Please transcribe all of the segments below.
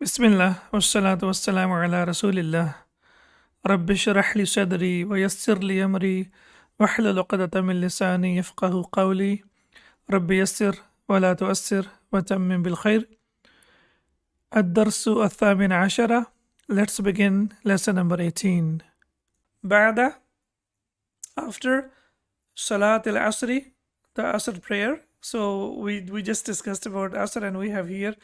Bismillah, wassalatu wassalamu ala rasulillah. Rabbi shrah li sadri wa yassir li amri wahlul uqdatan min lisani yafqahu qawli. Rabbi yassir wa la tuassir wa tammim bil khair. Ad-darsu al-thamin ashara. Let's begin lesson number 18. Ba'da, after Salat al-Asri, the Asr prayer. So we just discussed about Asr, and we have here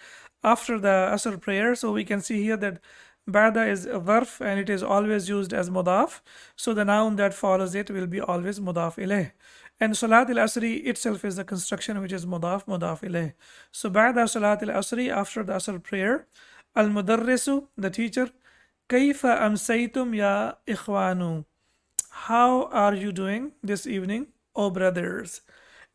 after the Asr prayer. So we can see here that Ba'da is a dharf and it is always used as mudaf. So the noun that follows it will be always mudaf ilayh. And Salat al-Asri itself is the construction which is mudaf ilayh. So Ba'da Salat al-Asri, after the Asr prayer, al-mudarrisu, the teacher, Kayfa amsaytum ya ikhwanu. How are you doing this evening, O brothers?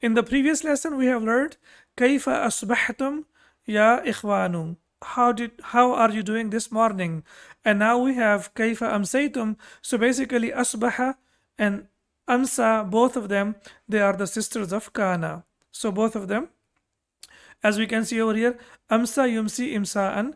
In the previous lesson, we have learned Kaifa asbahtum ya ikhwanu. How are you doing this morning? And now we have Kaifa amsaytum. So basically, asbaha and amsa, both of them, they are the sisters of kana. So both of them, as we can see over here, amsa yumsi imsa'an,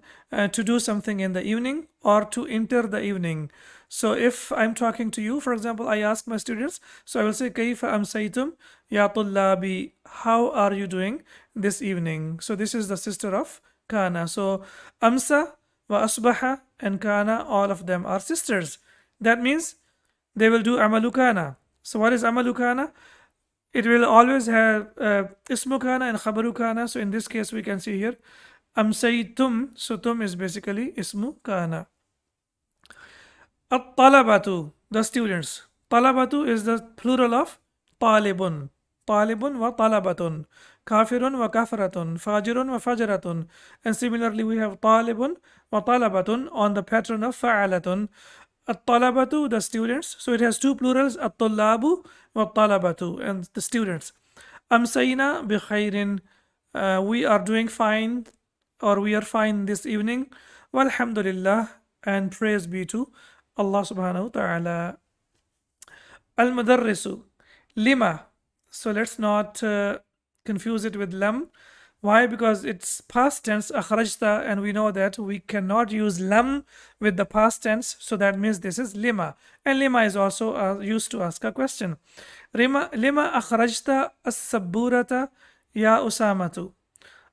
to do something in the evening or to enter the evening. So if I'm talking to you, for example, I ask my students, so I will say, Kaifa amsaytum ya tullabi. How are you doing this evening? So this is the sister of kana. So amsa wa asbaha and kana, all of them are sisters. That means they will do amalukana. So what is amalukana? It will always have ismu kana and khabaru kana. So in this case, we can see here amsaytum. So tum is basically ismu kana. At-talabatu, the students. Talabatu is the plural of talibun. Talibun wa talabatun. Kafirun wa kafaratun. Fajirun wa fajaratun. And similarly, we have talibun wa talabatun on the pattern of fa'alatun. At-talabatu, the students. So it has two plurals, at-tullabu wa talabatu, and the students. Amsayna bi khairin. We are doing fine, or we are fine this evening. Walhamdulillah, and praise be to Allah subhanahu wa ta'ala. Al-mudarrisu. Lima. So let's not confuse it with lam. Why? Because it's past tense, akhrajta, and we know that we cannot use lam with the past tense. So that means this is lima. And lima is also used to ask a question. Lima akhrajta as-sabburata ya usamatu.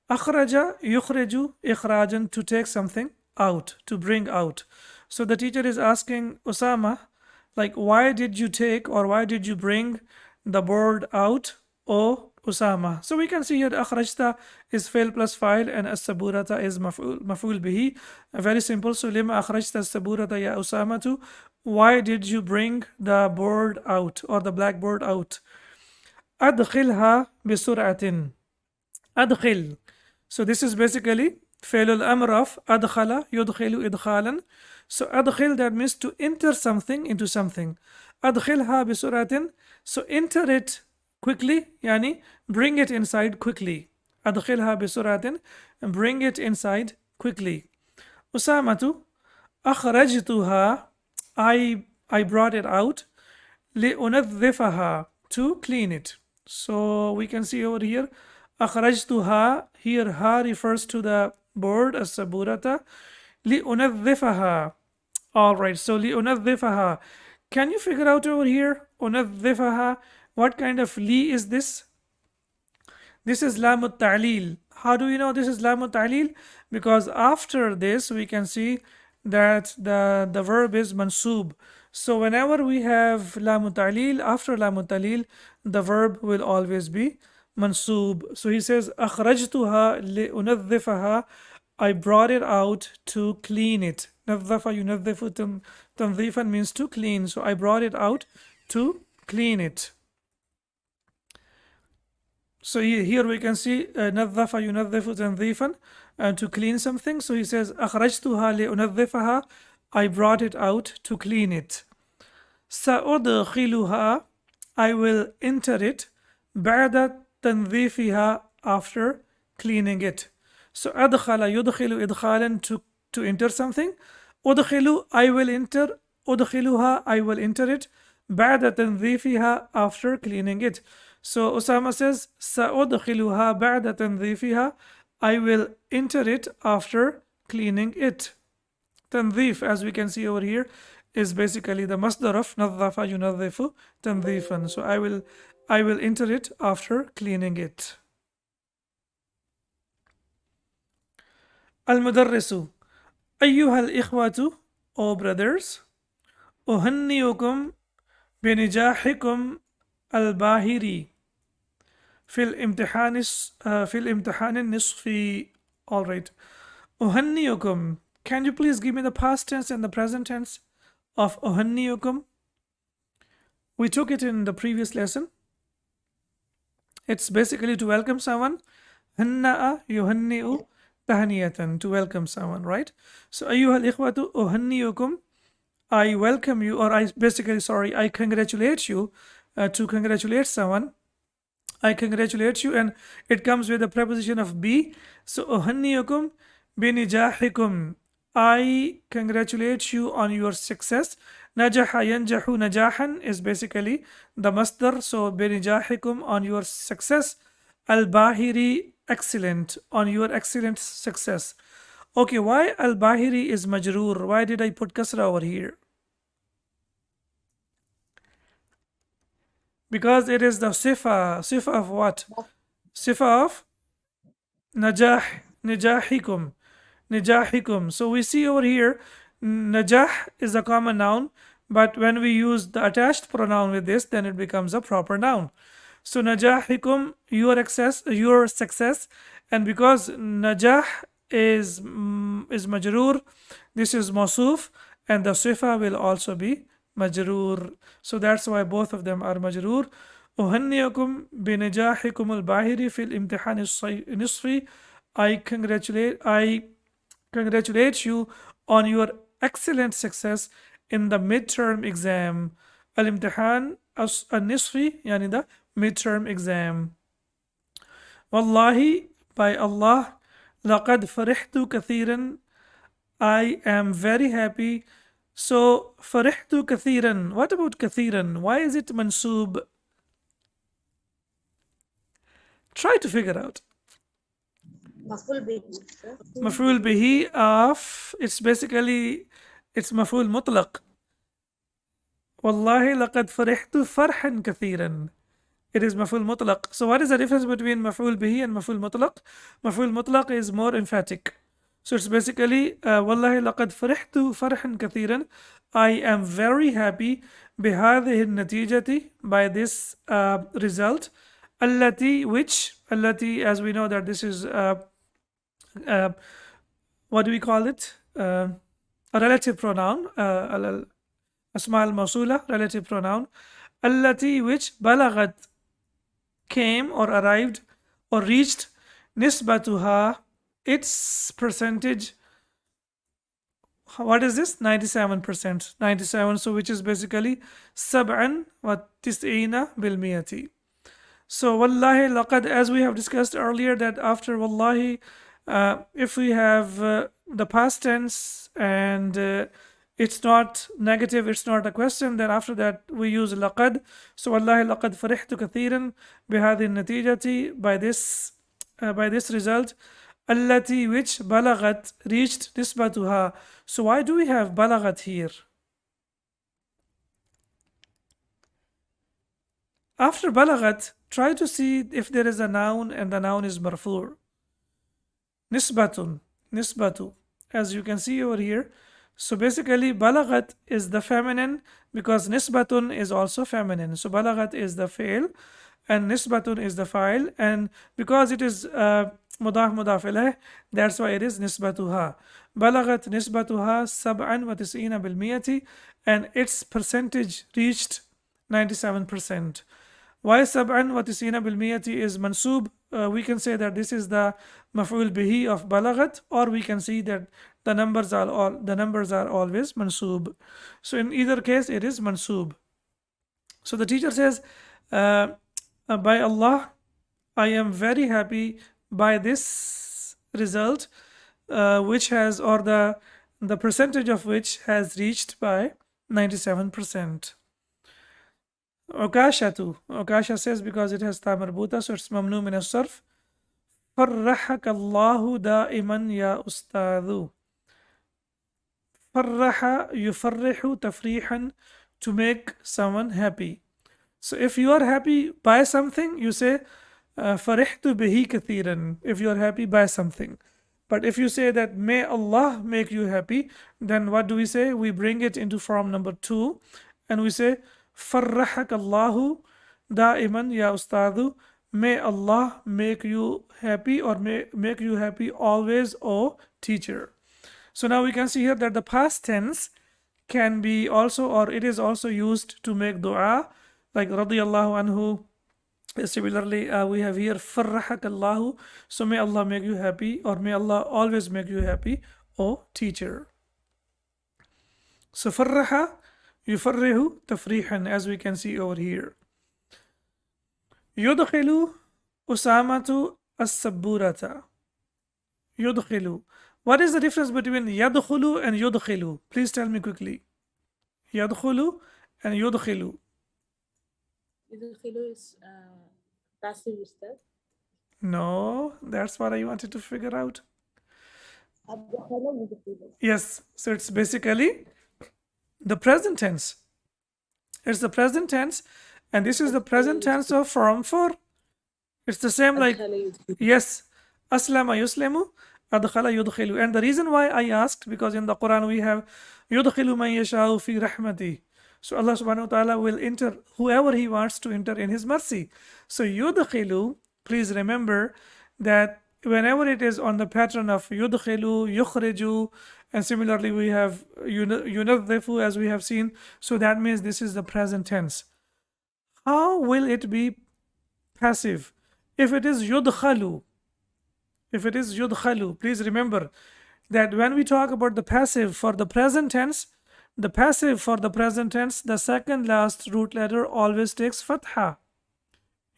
Akhraja yukhriju ikhrajan, to take something out, to bring out. So the teacher is asking Usama, like, why did you take or why did you bring the board out, O Usama? So we can see here akhrajta is fail plus file and as-saburata is maf'ul bihi. Very simple. So lima akhrajta as-saburata ya Usamatu. Why did you bring the board out or the blackboard out? Adkhilha bisur'atin. Adkhil. So this is basically failul amr of adkhala yudkhilu idkhalan. So adkhil, that means to enter something into something. Adkhilha bisuratin. So enter it quickly, yani bring it inside quickly. Adkhilha bisuratin, and bring it inside quickly. Usamatu, akhrajtuha. I brought it out. Li'unadhifaha, to clean it. So we can see over here, akhrajtuha. Here ha refers to the board as saburata. Li'unadhifaha. All right, so li'unadhifaha. Can you figure out over here, unadhifaha, what kind of li is this? This is lamut ta'lil. How do we know this is lamut ta'lil? Because after this, we can see that the verb is mansub. So whenever we have lamut ta'lil, after lamut ta'lil, the verb will always be mansub. So he says, akhrajtuha li'unadhifaha. I brought it out to clean it. Nadhafa yunadhifu tanzifan means to clean. So I brought it out to clean it. So here we can see nadhafa yunadhifu tanzifan, and to clean something. So he says akhrajtuha li'unadhifaha. I brought it out to clean it. Sa'udkhiluha. I will enter it. Ba'da tanzifiha. After cleaning it. So adkhala yudkhilu idkhalan, to enter something. Udkhilu, I will enter. Udkhiluha, I will enter it. Ba'da tanzifiha, after cleaning it. So Osama says, Sa'udkhiluha ba'da tanzifiha. I will enter it after cleaning it. Tanzif, as we can see over here, is basically the masdar of nadhafa yunadhifu tanzifan. So I will enter it after cleaning it. Al-Mudarrisu. أيها الإخوة, O brothers, أهنئكم بنجاحكم الباهر في الامتحان النصفي. All right. أهنئكم. Can you please give me the past tense and the present tense of أهنئكم? We took it in the previous lesson. It's basically to welcome someone. هنأ يهنئ تهنئة, to welcome someone, right? So أيها الإخوة أهنئكم, I welcome you, or I congratulate you. To congratulate someone, I congratulate you, and it comes with the preposition of be. So أهنئكم بنجاحكم, I congratulate you on your success. نجح ينجح نجاحا is basically the masdar. So بنجاحكم, on your success. Al-Bahiri, excellent, on your excellent success. Okay, why Al-Bahiri is majroor? Why did I put kasra over here? Because it is the sifa of what? Sifa of najah, najahikum, najahikum. So we see over here, najah is a common noun, but when we use the attached pronoun with this, then it becomes a proper noun. So najahikum, your success, and because najah is majroor, this is mawsuf, and the sifa will also be majroor. So that's why both of them are majroor. أهنئكم بنجاحكم الباهر في الامتحان النصفي. I congratulate you on your excellent success in the midterm exam. الامتحان النصفي يعني the midterm exam. Wallahi, by Allah, لقد فرحت كثيرا, I am very happy. So فرحت كثيرا, what about كثيرا? Why is it mansoob? Try to figure out. Maf'ul bihi of, it's maf'ul mutlaq. Wallahi laqad farihtu farhan kathiran. It is maf'ul mutlaq. So what is the difference between maf'ul bihi and maf'ul mutlaq? Maf'ul mutlaq is more emphatic. So it's basically wallahi laqad farihtu farhan kathiran. I am very happy بهذه النتيجة, by this result. Allati, which, allati, as we know that this is what do we call it? A relative pronoun, asma al-mawsula, relative pronoun. Allati, which, balagat, came or arrived or reached, nisbatuha, its percentage. What is this? 97%. 97, so which is basically sab'an wa tis'ina bil miyati. So wallahi laqad, as we have discussed earlier, that after wallahi, if we have the past tense and it's not negative, it's not a question, then after that we use laqad. So wallahi laqad farihtu kathiran bihadhi natijati, by this result. Allati, which, balagat, reached, nisbatuha. So why do we have balagat here? After balagat, try to see if there is a noun and the noun is marfu'. Nisbatun, nisbatu, as you can see over here. So basically balagat is the feminine, because nisbatun is also feminine. So balagat is the fail and nisbatun is the file, and because it is mudaf mudaf ilayh, that's why it is nisbatuha. Balagat nisbatuha sab'an wa tis'ina bil miyati, and its percentage reached 97%. Why sab'an wa tis'ina bil miyati is mansoob? We can say that this is the maf'ul bihi of balagat, or we can see that the numbers are always mansoob. So in either case it is mansoob. So the teacher says, by Allah, I am very happy by this result, which has, or the percentage of which has reached by 97%. Okasha says, because it has ta marbuta, so it's mamnu min as-sarf. Farrahaka Allahu da'iman ya ustadhu. فرح يفرح تفريحا, to make someone happy. So if you are happy by something, you say فرحت به كثيرا. If you are happy by something. But if you say that may Allah make you happy, then what do we say? We bring it into form number 2 and we say فرحك الله دائما يا أستاذ. May Allah make you happy or may make you happy always, O teacher. So now we can see here that the past tense can be also, or it is also used to make dua, like radiyallahu anhu. Similarly, we have here farrahak Allahu. So may Allah make you happy, or may Allah always make you happy, O teacher. So farraha yufarrihu tafrihan, as we can see over here. Yudkhilu usamatu as-sabburata. Yudkhilu. What is the difference between yadkhulu and yudkhilu? Please tell me quickly. Yadkhulu and yudkhilu. يدخلوا is passive Ustad. No, that's what I wanted to figure out. أدخل يدخل. Yes, so it's basically the present tense. It's the present tense, and this is the present tense of form 4. It's the same like, أدخل يدخل. yes, aslama yuslemu, adkhala yudkhilu. And the reason why I asked, because in the Quran we have yudkhilu man yasha'u fi rahmati. So Allah subhanahu wa ta'ala will enter whoever He wants to enter in His mercy. So yudkhilu, please remember that whenever it is on the pattern of yudkhilu, yukhriju, and similarly we have yunadhifu, as we have seen. So that means this is the present tense. How will it be passive? If it is yudkhalu, please remember that when we talk about the passive for the present tense, the second last root letter always takes fatha.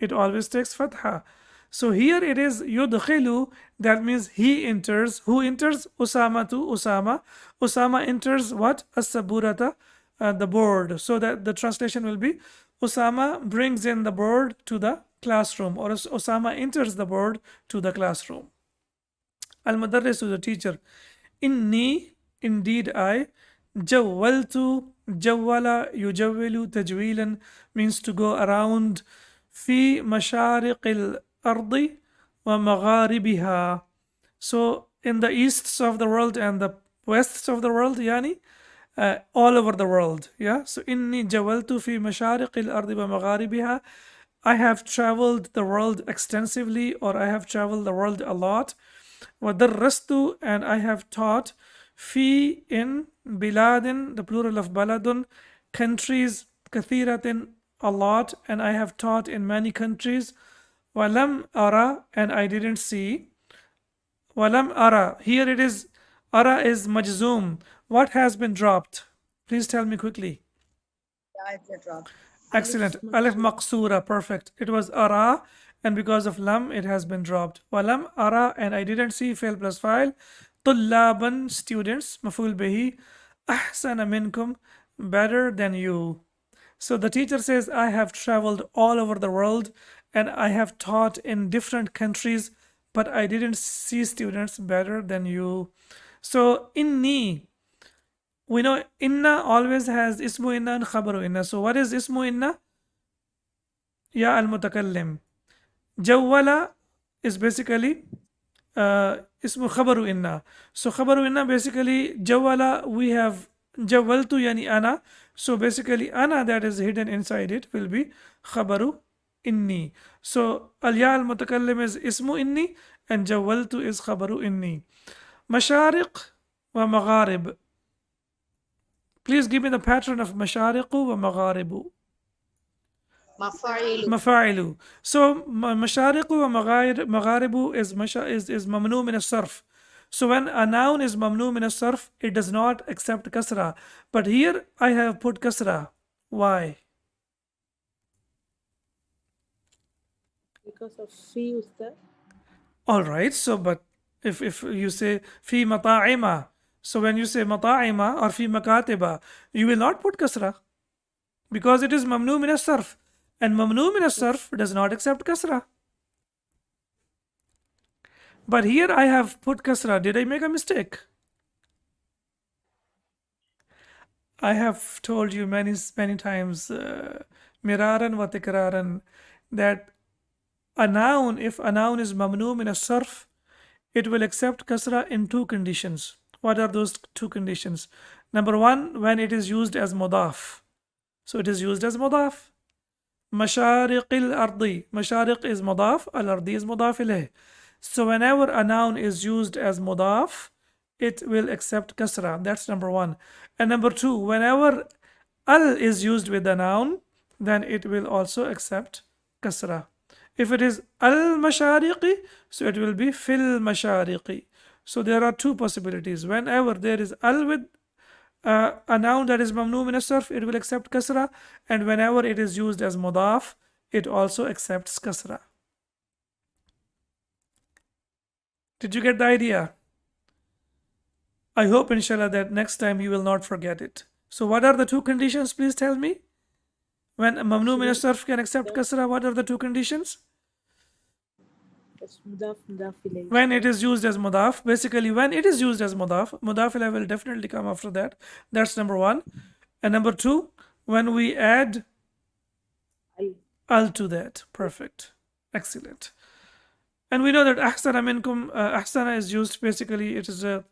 It always takes fatha. So here it is yudkhilu, that means he enters. Who enters? Usama to Usama. Usama enters what? As-saburata, the board. So that the translation will be Usama brings in the board to the classroom, or Usama enters the board to the classroom. Al-Mudarris is the teacher. Inni, indeed I, jawwaltu, jawwala, yujawwilu, tajwilan, means to go around, fi mashariq al-ardi wa magharibiha. So in the easts of the world and the wests of the world, yani, all over the world. Yeah. So inni jawwaltu fi mashariq al-ardi wa magharibiha. I have traveled the world extensively, or I have traveled the world a lot. وَدَرَّسْتُ, and I have taught, fi, in, biladin, the plural of baladun, countries, kathiratin, a lot, and I have taught in many countries. Walam ara, and I didn't see. Walam ara, here it is, ara is majzoom. What has been dropped? Please tell me quickly. Excellent. Alif maqsura, perfect. It was ara, and because of lam, it has been dropped. Walam ara, and I didn't see, fail plus file. Tullaban, students, maful bihi. Ahsana minkum, better than you. So the teacher says, I have traveled all over the world and I have taught in different countries, but I didn't see students better than you. So inni, we know inna always has ismu inna and khabaru inna. So what is ismu inna? Ya al-mutakallim. Jawwala is basically ismu khabaru inna. So khabaru inna, basically jawwala, we have jawwaltu yani ana. So basically ana, that is hidden inside it, will be khabaru inni. So al-ya al-mutakallim is ismu inni and jawwaltu is khabaru inni. Mashariq wa magharib. Please give me the pattern of mashariqu wa magharibu. Mafa'ilu. So mashariqu wa magharibu is mamnu min as-sarf. So when a noun is mamnu min as-sarf, it does not accept kasra. But here I have put kasra. Why? Because of fi Ustad. All right. So but if you say fi mata'ima, so when you say mata'ima or fi makatiba, you will not put kasra because it is mamnu min as-sarf. And mamnu min as-sarf does not accept kasra. But here I have put kasra. Did I make a mistake? I have told you many times, miraran wa tikraran, that a noun, if a noun is mamnu min as-sarf, it will accept kasra in two conditions. What are those two conditions? Number one, when it is used as mudaf. So it is used as mudaf. مشارق الأرض. Mashariq is mudaf, al-ardi is mudaf ilayh. So whenever a noun is used as mudaf, it will accept kasra. That's number one. And number two, whenever al is used with the noun, then it will also accept kasra. If it is al-mashariqi, so it will be fil mashariqi. So there are two possibilities. Whenever there is al with a noun that is mamnu min as-sarf, it will accept kasra, and whenever it is used as mudaf, it also accepts kasra. Did you get the idea? I hope, inshallah, that next time you will not forget it. So what are the two conditions? Please tell me. When mamnu min as-sarf can accept kasra, what are the two conditions? That's mudaf, mudaf ilayh. When it is used as mudaf, basically when it is used as mudaf ilayh will definitely come after that. That's number one. And number two, when we add al to that. Perfect. Excellent. And we know that ahsana minkum, ahsana is used, basically it is a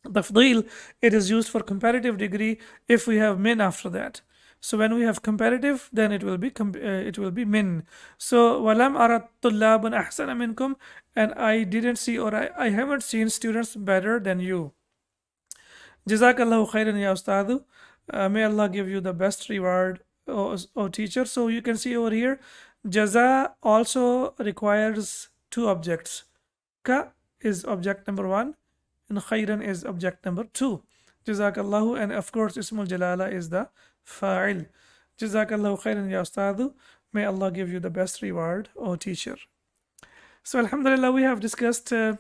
tafdeel, it is used for comparative degree if we have min after that. So when we have comparative, then it will be min. So walam arat tullabun ahsana minkum, and I didn't see, or I haven't seen students better than you. Jazakallahu khairan ya ustadu. May Allah give you the best reward, O teacher. So you can see over here, jaza also requires two objects. Ka is object number one, and khairan is object number two. Jazakallahu, and of course Ismul Jalala is the fa'il. Jazakallahu khairan ya ustadu. May Allah give you the best reward, O teacher. So alhamdulillah, we have discussed the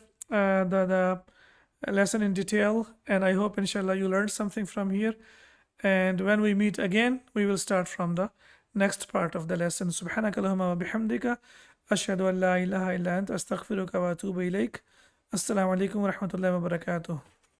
lesson in detail, and I hope inshallah you learned something from here. And when we meet again, we will start from the next part of the lesson. Subhanaka Allahumma wa bihamdika, ashhadu an la ilaha illa anta, astaghfiruka wa atubu ilayk. Assalamu alaikum wa rahmatullahi wa barakatuh.